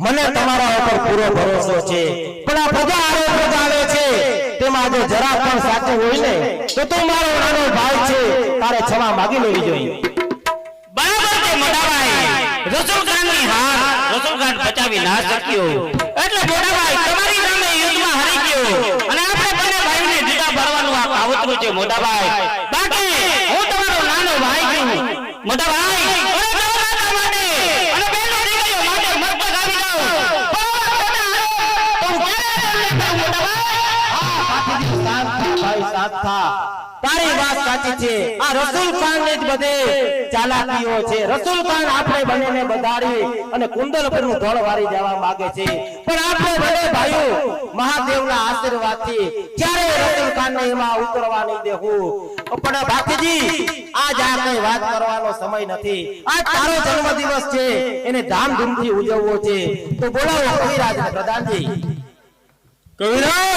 મને તમારા ઉપર પૂરો ભરોસો છે પણ આ પ્રજા આરોપ આવે છે તેમાં જો જરા પણ સાચું હોય ને તો તું મારો નાનો ભાઈ છે તારે ક્ષમા માંગી લેવી જોઈએ બરાબર છે મોટા ભાઈ રસૂલ ખાનની હાર રસૂલ ખાન બચાવી ના શક્યો એટલે મોટા ભાઈ તમારી નામે યુદ્ધમાં હારી ગયો અને આપણે બંને ભાઈને જુદા ભરવાનું આ કાવતરું છે મોટા ભાઈ બાકી હું તમારો નાનો ભાઈ છું મોટા ભાઈ તારી વાત સાચી છે આ રસૂલ ખાન ને જ બધે ચાલાકીઓ છે રસૂલ ખાન આપણે બંનેને બધાડી અને કુંડલપુરનું ધોળ વારી જવા માંગે છે પણ આપણે બંને ભાઈઓ મહાદેવના આશીર્વાદથી ક્યારે રસૂલ ખાન ને એમાં ઉતરવા નહીં દેવું પણ બાકીજી આજ આ કઈ વાત કરવાનો સમય નથી આ તારો જન્મદિવસ છે એને ધામધૂમથી ઉજવવો છે તો બોલાવો કવિરાજ પ્રધાનજી કવિરાજ